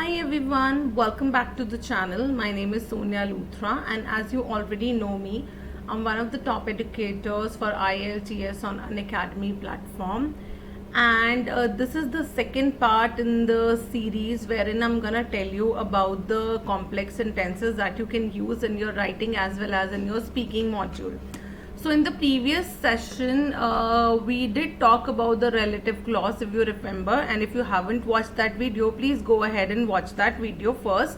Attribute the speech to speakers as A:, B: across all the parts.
A: Hi everyone, welcome back to the channel. My name is Sonia Luthra, and as you already know me, I'm one of the top educators for IELTS on Unacademy platform. And this is the second part in the series wherein I'm gonna tell you about the complex sentences that you can use in your writing as well as in your speaking module. So in the previous session, we did talk about the relative clause, if you remember, and if you haven't watched that video, please go ahead and watch that video first,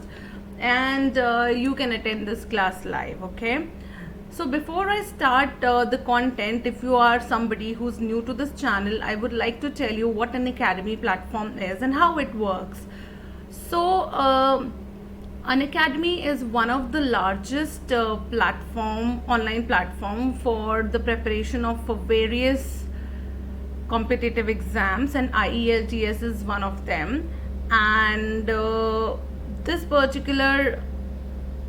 A: and you can attend this class live, okay? So before I start the content, if you are somebody who's new to this channel, I would like to tell you what Unacademy platform is and how it works. So Unacademy is one of the largest online platform for the preparation of various competitive exams, and IELTS is one of them. And this particular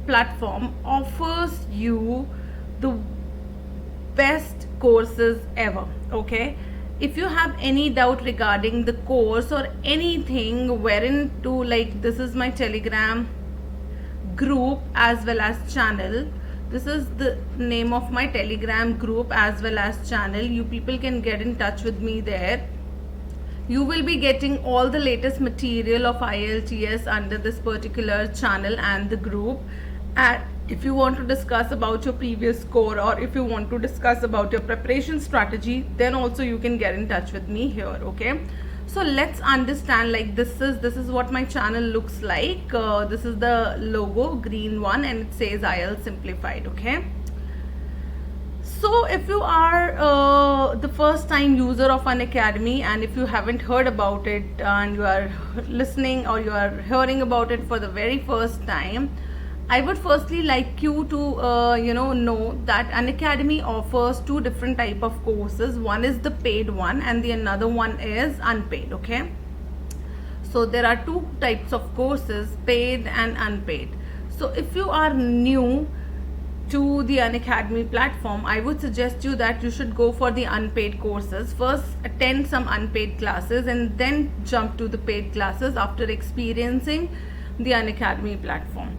A: platform offers you the best courses ever, okay? If you have any doubt regarding the course or anything wherein to, like, this is my Telegram group as well as channel. This is the name of my Telegram group as well as channel. You people can get in touch with me there. You will be getting all the latest material of IELTS under this particular channel and the group. And if you want to discuss about your previous score, or if you want to discuss about your preparation strategy, then also you can get in touch with me here, okay? So let's understand, like, this is what my channel looks like. This is the logo, green one, and it says IELTS Simplified, okay? So if you are the first time user of Unacademy, and if you haven't heard about it and you are listening or you are hearing about it for the very first time, I would firstly like you to know that Unacademy offers two different type of courses. One is the paid one and the another one is unpaid, okay? So there are two types of courses, paid and unpaid. So if you are new to the Unacademy platform, I would suggest you that you should go for the unpaid courses. First attend some unpaid classes and then jump to the paid classes after experiencing the Unacademy platform.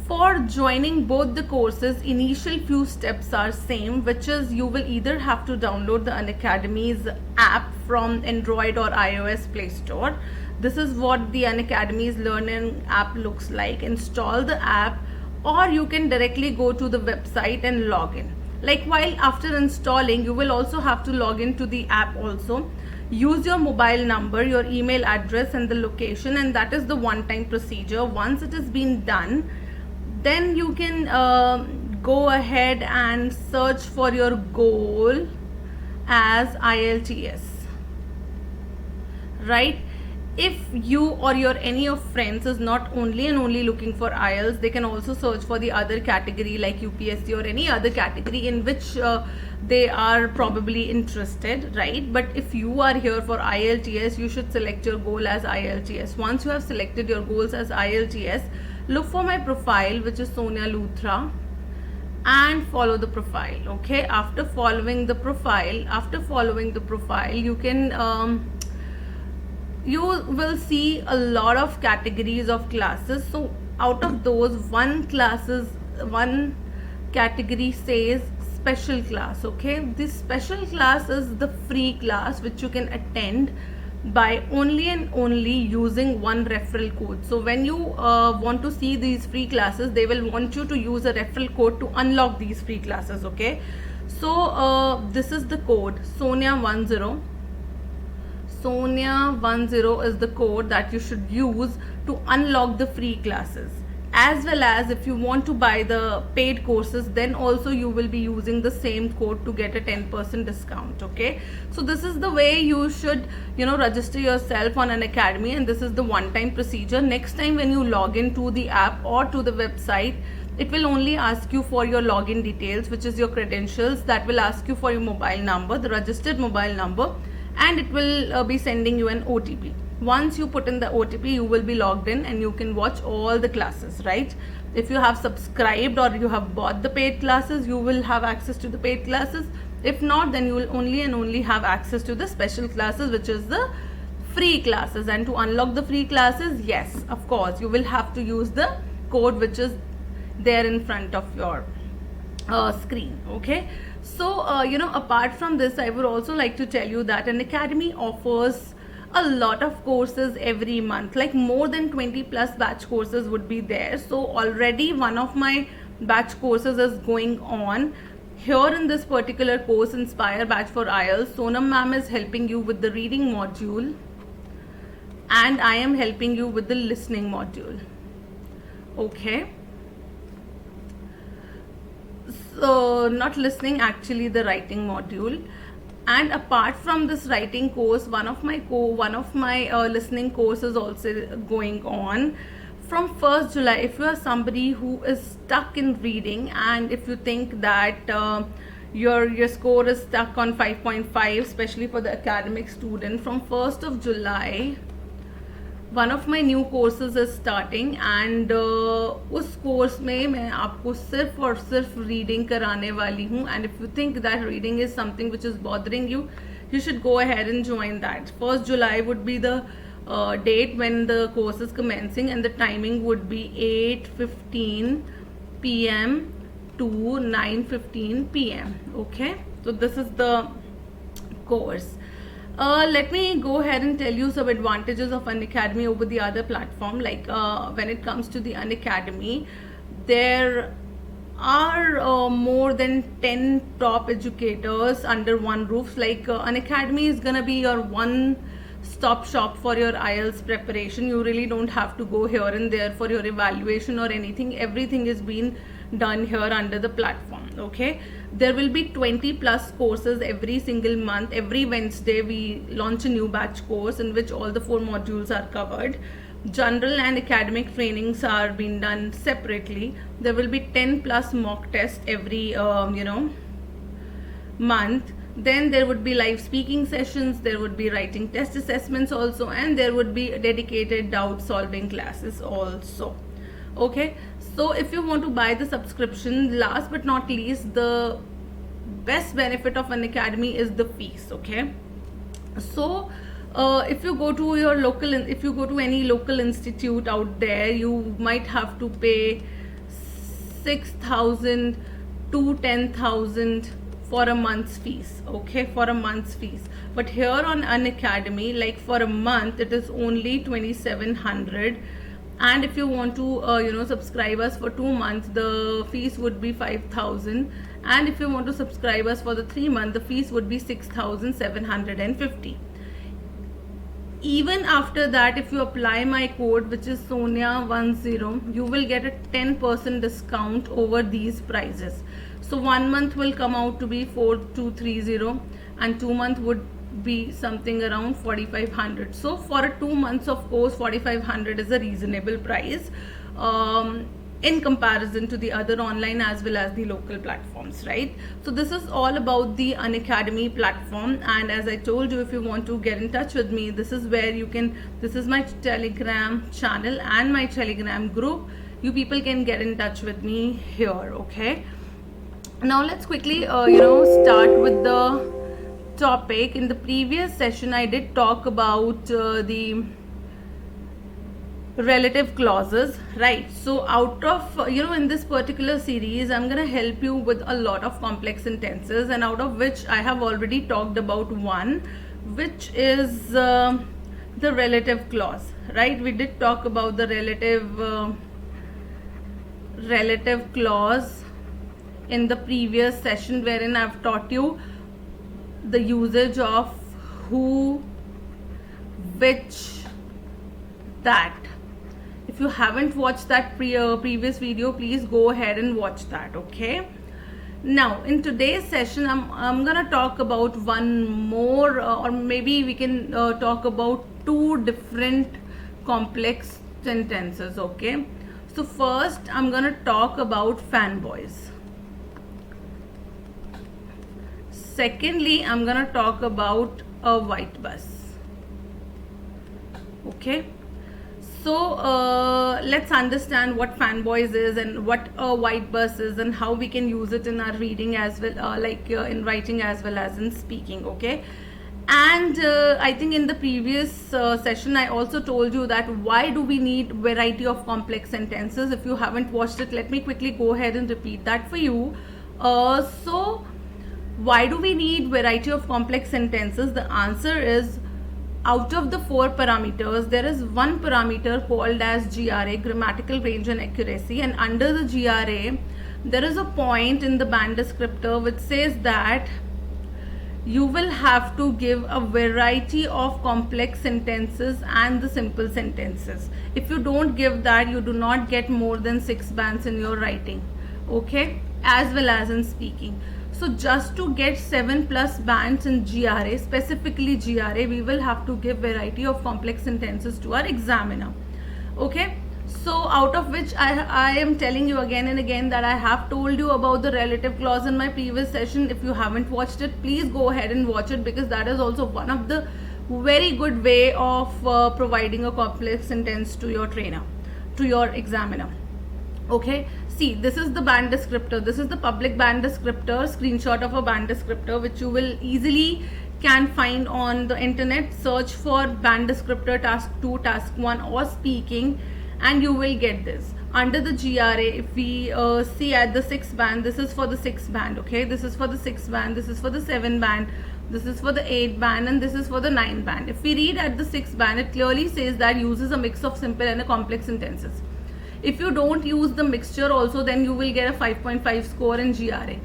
A: For joining both the courses, initial few steps are same, which is you will either have to download the Unacademy's app from Android or iOS Play Store. This is what the Unacademy's learning app looks like. Install the app, or you can directly go to the website and log in. Like, while after installing, you will also have to log into the app also. Use your mobile number, your email address and the location, and that is the one-time procedure. Once it has been done, then you can go ahead and search for your goal as IELTS, right? If you or your any of friends is not only and only looking for IELTS, they can also search for the other category like UPSC or any other category in which they are probably interested, right? But if you are here for IELTS, you should select your goal as IELTS. Once you have selected your goals as IELTS, look for my profile, which is Sonia Luthra, and follow the profile, okay? After following the profile, you can you will see a lot of categories of classes. So out of those, one category says special class, okay? This special class is the free class which you can attend by only and only using one referral code. So when you want to see these free classes, they will want you to use a referral code to unlock these free classes, okay? So this is the code, Sonia10. Sonia10 is the code that you should use to unlock the free classes. As well as if you want to buy the paid courses, then also you will be using the same code to get a 10% discount, okay? So this is the way you should register yourself on Unacademy, and this is the one-time procedure. Next time when you log into the app or to the website, it will only ask you for your login details, which is your credentials. That will ask you for your mobile number, the registered mobile number, and it will be sending you an OTP. Once you put in the OTP, you will be logged in and you can watch all the classes, right? If you have subscribed or you have bought the paid classes, you will have access to the paid classes. If not, then you will only and only have access to the special classes, which is the free classes. And to unlock the free classes, yes, of course, you will have to use the code which is there in front of your screen. Okay, so apart from this, I would also like to tell you that Unacademy offers a lot of courses every month, like more than 20 plus batch courses would be there. So already one of my batch courses is going on. Here in this particular course, Inspire Batch for IELTS, Sonam ma'am is helping you with the reading module and I am helping you with the listening module. Okay, so not listening, actually the writing module. And apart from this writing course, one of my listening course is also going on from 1st July. If you are somebody who is stuck in reading and if you think that your score is stuck on 5.5, especially for the academic student, from 1st of July one of my new courses is starting and उस course में मैं आपको सिर्फ और सिर्फ reading कराने वाली हूँ. And if you think that reading is something which is bothering you, you should go ahead and join that. 1st July would be the date when the course is commencing and the timing would be 8:15 p.m. to 9:15 p.m. Okay, so this is the course. Let me go ahead and tell you some advantages of Unacademy over the other platform. Like when it comes to the Unacademy, there are more than 10 top educators under one roof. Like Unacademy is gonna be your one stop shop for your IELTS preparation. You really don't have to go here and there for your evaluation or anything. Everything is being done here under the platform. Okay, there will be 20 plus courses every single month. Every Wednesday we launch a new batch course in which all the 4 modules are covered. General and academic trainings are being done separately. There will be 10 plus mock tests every month. Then there would be live speaking sessions, there would be writing test assessments also, and there would be dedicated doubt solving classes also. Okay, so if you want to buy the subscription, last but not least, the best benefit of Unacademy is the fees. Okay, so if you go to your local, if you go to any local institute out there, you might have to pay 6,000 to 10,000 for a month's fees. Okay, for a month's fees. But here on Unacademy, like for a month, it is only 2,700. And if you want to subscribe us for 2 months, the fees would be 5,000. And if you want to subscribe us for the 3 months, the fees would be 6,750. Even after that, if you apply my code, which is Sonia10, you will get a 10% discount over these prices. So 1 month will come out to be 4,230 and 2 months would be something around 4,500. So for a 2 months of course, 4,500 is a reasonable price in comparison to the other online as well as the local platforms, right? So this is all about the Unacademy platform. And as I told you, if you want to get in touch with me, this is where you can, this is my Telegram channel and my Telegram group. You people can get in touch with me here. Okay, now let's quickly start with the topic. In the previous session I did talk about the relative clauses, right? So out of in this particular series I'm gonna help you with a lot of complex sentences, and out of which I have already talked about one, which is the relative clause, right? We did talk about the relative clause in the previous session, wherein I've taught you the usage of who, which, that. If you haven't watched that previous video, please go ahead and watch that. Okay, now in today's session I'm gonna talk about one more or maybe we can talk about 2 different complex sentences. Okay, so first I'm gonna talk about fanboys. Secondly, I'm gonna talk about a white bus. Okay, so let's understand what fanboys is and what a white bus is and how we can use it in our reading as well, in writing as well as in speaking. Okay, And I think in the previous session I also told you that why do we need variety of complex sentences. If you haven't watched it, let me quickly go ahead and repeat that for you. So why do we need variety of complex sentences? The answer is, out of the 4 parameters, there is one parameter called as GRA, grammatical range and accuracy, and under the GRA there is a point in the band descriptor which says that you will have to give a variety of complex sentences and the simple sentences. If you don't give that, you do not get more than 6 bands in your writing, okay, as well as in speaking. So just to get 7 plus bands in GRA, specifically GRA, we will have to give variety of complex sentences to our examiner, okay. So out of which I am telling you again and again that I have told you about the relative clause in my previous session. If you haven't watched it, please go ahead and watch it, because that is also one of the very good way of providing a complex sentence to your trainer, to your examiner, okay. See, this is the band descriptor. This is the public band descriptor, screenshot of a band descriptor, which you will easily can find on the internet. Search for band descriptor task 2, task 1 or speaking, and you will get this. Under the GRA, if we see at the 6th band, this is for the 6th band, okay. This is for the 6th band, this is for the 7th band, this is for the 8th band, and this is for the 9th band. If we read at the 6th band, it clearly says that uses a mix of simple and a complex sentences. If you don't use the mixture also, then you will get a 5.5 score in GRA,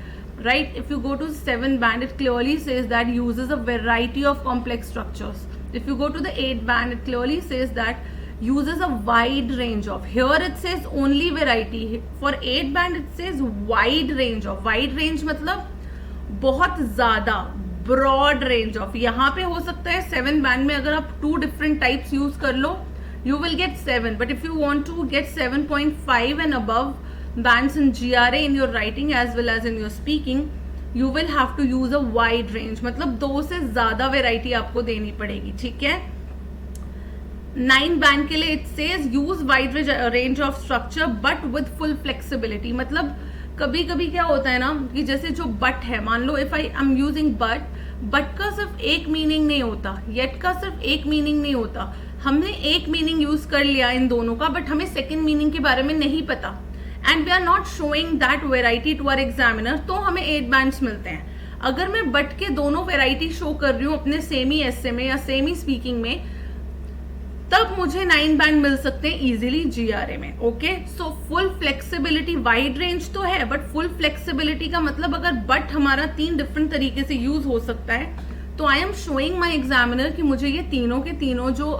A: right? If you go to 7th band, it clearly says that uses a variety of complex structures. If you go to the 8th band, it clearly says that uses a wide range of. Here it says only variety. For 8th band it says wide range of. Wide range मतलब बहुत ज़्यादा, broad range of. यहाँ पे हो सकता है 7th band में अगर आप 2 different types use कर लो, you will get 7. But if you want to get 7.5 and above bands in GRA in your writing as well as in your speaking, you will have to use a wide range. मतलब 2 से ज़्यादा variety आपको देनी पड़ेगी, ठीक है. 9 band के लिए it says use wide range of structure but with full flexibility. मतलब कभी कभी क्या होता है ना कि जैसे जो बट है, मान लो if I am using but का सिर्फ एक मीनिंग नहीं होता, येट का सिर्फ एक मीनिंग नहीं होता. हमने एक मीनिंग यूज कर लिया इन दोनों का, बट हमें सेकेंड मीनिंग के बारे में नहीं पता, and we are not showing that variety to our examiner, तो हमें 8 बैंड्स मिलते हैं. अगर मैं बट के दोनों वेराइटी शो कर रही हूँ अपने सेमी एसे में या सेमी स्पीकिंग में, तब मुझे 9 बैंड मिल सकते हैं इजीली GRA में, okay. So full flexibility, wide range तो है बट फुल फ्लेक्सिबिलिटी का मतलब अगर बट हमारा 3 डिफरेंट तरीके से यूज हो सकता है, तो I am showing my examiner कि मुझे ये तीनों के तीनों जो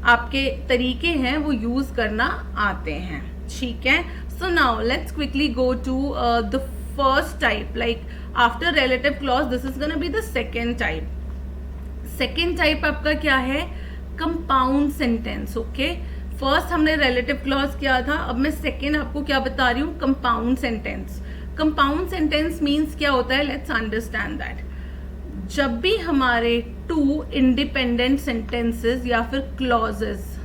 A: आपके तरीके हैं वो यूज करना आते हैं, ठीक है. So now let's quickly go to the first type. Like after relative clause, this is gonna be the second type. Second type आपका क्या है? Compound sentence, okay. फर्स्ट हमने रिलेटिव क्लॉज किया था, अब मैं सेकेंड आपको क्या बता रही हूँ, compound sentence. Compound sentence means क्या होता है, लेट्स अंडरस्टैंड दैट. जब भी हमारे 2 इंडिपेंडेंट सेंटेंसेस या फिर क्लॉजेस,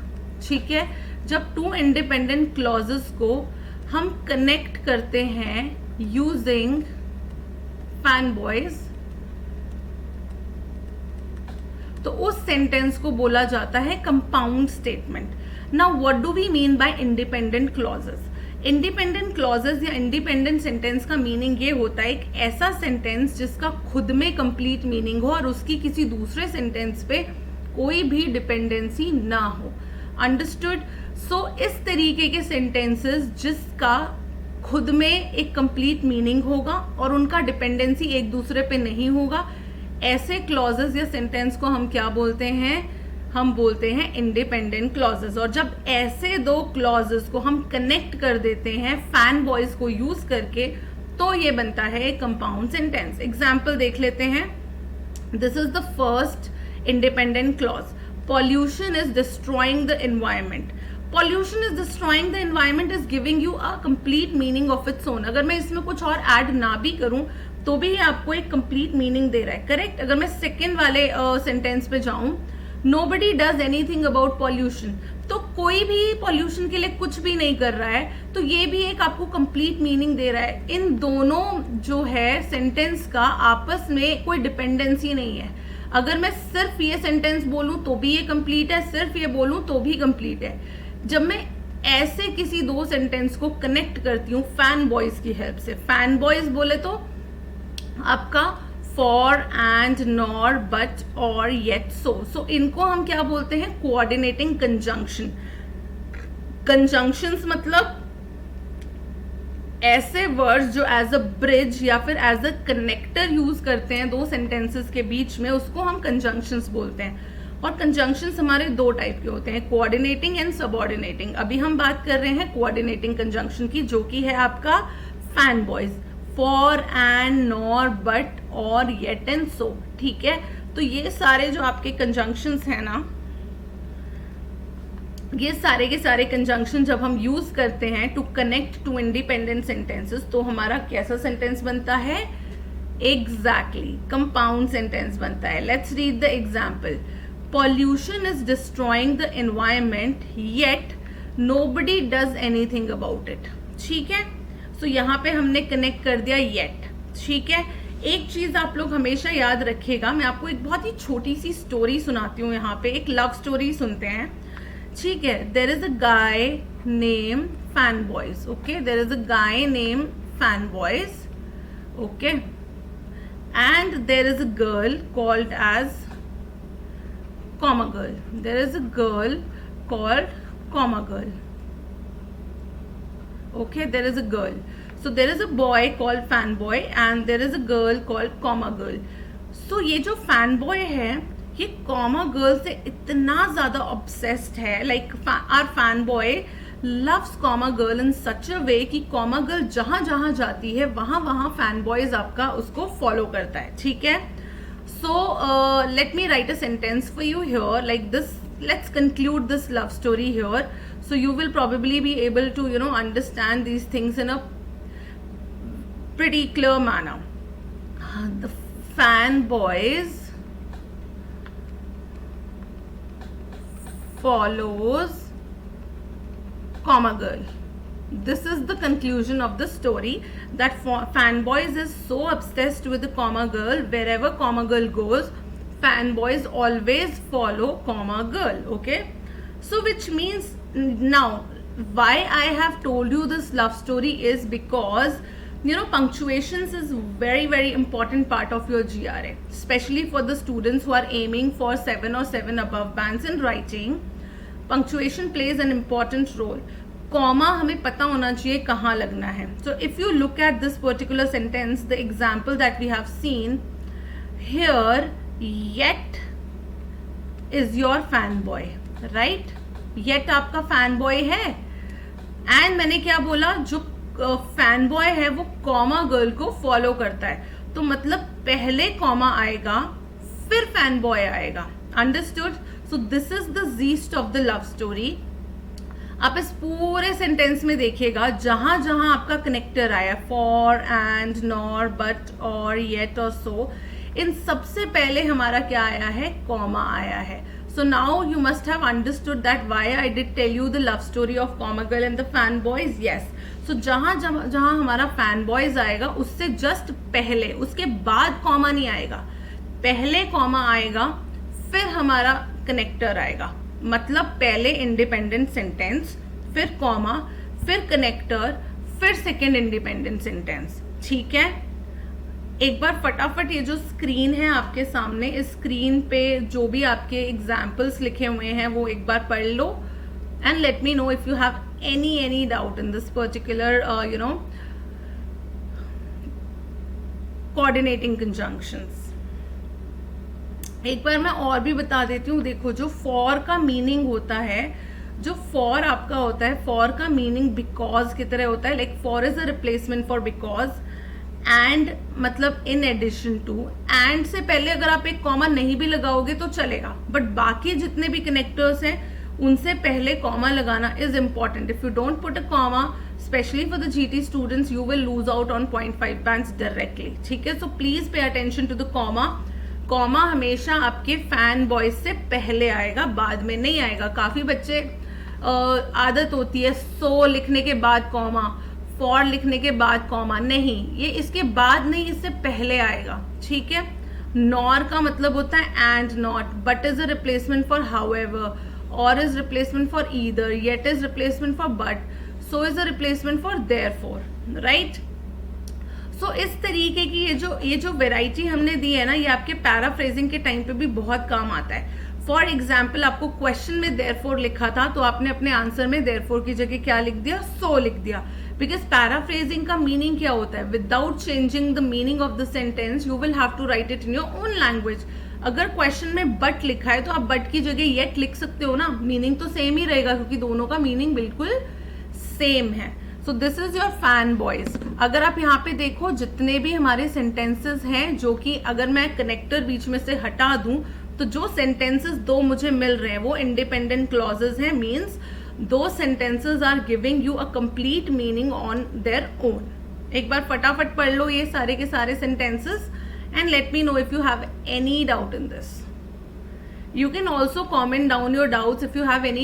A: ठीक है, जब 2 इंडिपेंडेंट क्लॉजेस को हम कनेक्ट करते हैं यूजिंग फैन बॉयज, तो उस सेंटेंस को बोला जाता है compound statement. Now what do we mean by independent clauses? Independent clauses या इंडिपेंडेंट सेंटेंस का मीनिंग ये होता है एक ऐसा सेंटेंस जिसका खुद में कंप्लीट मीनिंग हो और उसकी किसी दूसरे सेंटेंस पे कोई भी डिपेंडेंसी ना हो. अंडरस्टूड? सो इस तरीके के सेंटेंसेस जिसका खुद में एक कंप्लीट मीनिंग होगा और उनका डिपेंडेंसी एक दूसरे पे नहीं होगा, ऐसे क्लॉजेस या सेंटेंस को हम क्या बोलते हैं? हम बोलते हैं इंडिपेंडेंट क्लॉजेस. और जब ऐसे 2 क्लॉजेस को हम कनेक्ट कर देते हैं फैन बॉयज को यूज करके, तो ये बनता है एक कंपाउंड सेंटेंस. एग्जाम्पल देख लेते हैं. This is the first independent clause. Pollution is destroying the environment. Pollution is destroying the environment is giving you a complete meaning of its own. अगर मैं इसमें कुछ और ऐड ना भी करूं तो भी ये आपको एक कंप्लीट मीनिंग दे रहा है, करेक्ट. अगर मैं सेकेंड वाले सेंटेंस पे जाऊं, nobody does anything about pollution, तो कोई भी पॉल्यूशन के लिए कुछ भी नहीं कर रहा है, तो ये भी एक आपको कंप्लीट मीनिंग दे रहा है. इन दोनों जो है सेंटेंस का आपस में कोई डिपेंडेंसी नहीं है. अगर मैं सिर्फ ये सेंटेंस बोलूं तो भी ये कंप्लीट है, सिर्फ ये बोलूं तो भी कंप्लीट है। जब मैं ऐसे किसी दो सेंटेंस को कनेक्ट करती हूँ फैन बॉयज की हेल्प से, फैन बॉयज बोले तो आपका फॉर, एंड, नॉर, बट, और, येट, सो इनको हम क्या बोलते हैं, कोऑर्डिनेटिंग कंजंक्शन। कंजंक्शंस मतलब ऐसे वर्ड्स जो एज अ ब्रिज या फिर एज अ कनेक्टर यूज करते हैं दो सेंटेंसेस के बीच में, उसको हम कंजंक्शंस बोलते हैं। और कंजंक्शंस हमारे दो टाइप के होते हैं, कोऑर्डिनेटिंग एंड सबऑर्डिनेटिंग। अभी हम बात कर रहे हैं कोऑर्डिनेटिंग कंजंक्शन की, जो कि है आपका fan boys, for, and, nor, but, और, येट, एंड सो। ठीक है, तो ये सारे जो आपके कंजंक्शंस हैं ना, ये सारे के सारे कंजंक्शन जब हम यूज करते हैं to connect two independent sentences, तो हमारा कैसा सेंटेंस बनता है, एग्जैक्टली कंपाउंड सेंटेंस बनता है। Let's read the example. Pollution is destroying the environment yet nobody does anything about it. ठीक है, सो यहाँ पे हमने कनेक्ट कर दिया येट। ठीक है, एक चीज आप लोग हमेशा याद रखिएगा, मैं आपको एक बहुत ही छोटी सी स्टोरी सुनाती हूँ। यहाँ पे एक लव स्टोरी सुनते हैं। ठीक है, there is a guy name fan boys. Okay, there is a guy name fan boys. Okay, and there is a girl called as comma girl. There is a girl called comma girl. Okay, there is a girl. So there is a boy called fanboy and there is a girl called comma girl. So ये जो fanboy है ये comma girl से इतना ज़्यादा obsessed है, like our fanboy loves comma girl in such a way कि comma girl जहाँ जहाँ जाती है वहाँ वहाँ fanboys आपका उसको follow करता है। ठीक है, so let me write a sentence for you here like this. Let's conclude this love story here, so you will probably be able to understand these things in a pretty clear manner. The fanboys follows comma girl. This is the conclusion of the story, that fanboys is so obsessed with the comma girl, wherever comma girl goes fanboys always follow comma girl. Okay, so which means now why I have told you this love story is because punctuations is very important part of your GRE, especially for the students who are aiming for 7 or 7 above bands in writing. Punctuation plays an important role. Comma हमें पता होना चाहिए कहाँ लगना है. So if you look at this particular sentence, the example that we have seen here, yet is your fanboy, right? yet आपका fanboy है, and मैंने क्या बोला, जो fanboy है वो comma girl को follow करता है, तो मतलब पहले comma आएगा फिर fanboy आएगा. Understood? So this is the gist of the love story. आप इस पूरे सेंटेंस में देखिएगा जहां जहां आपका कनेक्टर आया, फॉर, एंड, नॉर, बट, और, येट और सो, इन सबसे पहले हमारा क्या आया है, कॉमा आया है. So now you must have understood that why I did tell you the love story of comma girl and the fan boys. Yes, so जहां जहां हमारा फैन बॉयज आएगा उससे जस्ट पहले, उसके बाद कॉमा नहीं आएगा, पहले कॉमा आएगा फिर हमारा कनेक्टर आएगा. मतलब पहले इंडिपेंडेंट सेंटेंस, फिर कॉमा, फिर कनेक्टर, फिर सेकेंड इंडिपेंडेंट सेंटेंस. ठीक है, एक बार फटाफट ये जो स्क्रीन है आपके सामने, इस स्क्रीन पे जो भी आपके एग्जाम्पल्स लिखे हुए हैं वो एक बार पढ़ लो, and let me know if you have any doubt in this particular coordinating conjunctions. एक बार मैं और भी बता देती हूँ. देखो, जो फॉर का मीनिंग होता है, जो फॉर आपका होता है, फॉर का मीनिंग बिकॉज की तरह होता है. Like for is a replacement for because. And मतलब इन एडिशन टू. एंड से पहले अगर आप एक कॉमा नहीं भी लगाओगे तो चलेगा, बट बाकी जितने भी कनेक्टर्स हैं उनसे पहले कॉमा लगाना is important. If you don't put a comma, specially for the GT students, you will lose out on 0.5 bands directly. ठीक है, so please pay attention to the comma. Comma हमेशा आपके फैन बॉयज से पहले आएगा, बाद में नहीं आएगा. काफी बच्चे आदत होती है सो लिखने के बाद कॉमा, फॉर लिखने के बाद कॉमा. नहीं, ये इसके बाद नहीं, इससे पहले आएगा. ठीक है, nor का मतलब होता है and not, but is a replacement for however, or is replacement for either, yet is replacement for but, so is a replacement for therefore, right? सो इस तरीके की ये जो वेराइटी हमने दी है ना, ये आपके पैराफ्रेजिंग के टाइम पे भी बहुत काम आता है. फॉर एग्जाम्पल, आपको क्वेश्चन में देयरफॉर लिखा था तो आपने अपने आंसर में देयरफॉर की जगह क्या लिख दिया, सो लिख दिया. बिकॉज पैराफ्रेजिंग का मीनिंग क्या होता है, without changing the meaning of the sentence you will have to write it in your own language. अगर क्वेश्चन में बट लिखा है तो आप बट की जगह येट लिख सकते हो ना, मीनिंग तो सेम ही रहेगा क्योंकि दोनों का मीनिंग बिल्कुल सेम है. So this is your fan boys. अगर आप यहाँ पे देखो, जितने भी हमारे सेंटेंसेस हैं, जो कि अगर मैं कनेक्टर बीच में से हटा दूं तो जो सेंटेंसेस दो मुझे मिल रहे हैं वो इंडिपेंडेंट क्लॉजेस हैं. मीन्स दो sentences are giving you a complete meaning on their own. एक बार फटाफट पढ़ लो ये सारे के सारे sentences and let me know if you have any doubt in this. You can also comment down your doubts if you have any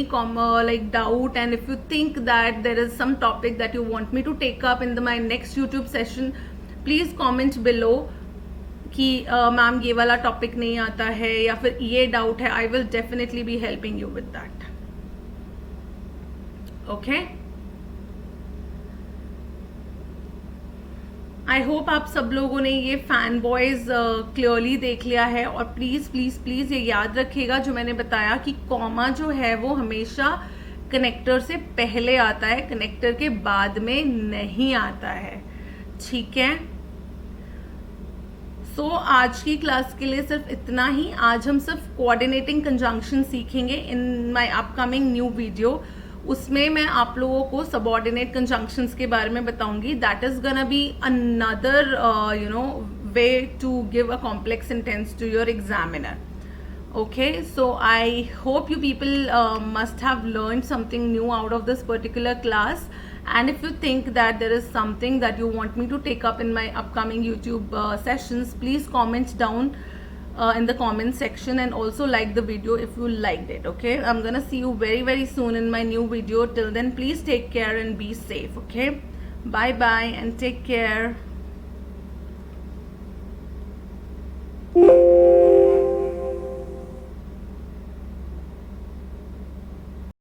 A: doubt, and if you think that there is some topic that you want me to take up in my next YouTube session, please comment below कि ma'am ये वाला topic नहीं आता है या फिर ये doubt है. I will definitely be helping you with that. Okay? I hope आप सब लोगों ने ये फैन बॉयज क्लियरली देख लिया है. और प्लीज़ प्लीज़ प्लीज़ ये याद रखिएगा जो मैंने बताया कि कॉमा जो है वो हमेशा कनेक्टर से पहले आता है, कनेक्टर के बाद में नहीं आता है. ठीक है? सो आज की क्लास के लिए सिर्फ इतना ही. आज हम सिर्फ कोऑर्डिनेटिंग कंजंक्शन सीखेंगे in my upcoming new video. उसमें मैं आप लोगों को सबऑर्डिनेट कंजंक्शंस के बारे में बताऊंगी. That is gonna be another way to give a complex sentence to your examiner. Okay, so I hope you people must have learned something new out of this particular class. And if you think that there is something that you want me to take up in my upcoming YouTube sessions, please comment down in the comment section, and also like the video if you liked it. Okay, I'm gonna see you very very soon in my new video. Till then, please take care and be safe. Okay, bye bye and take care.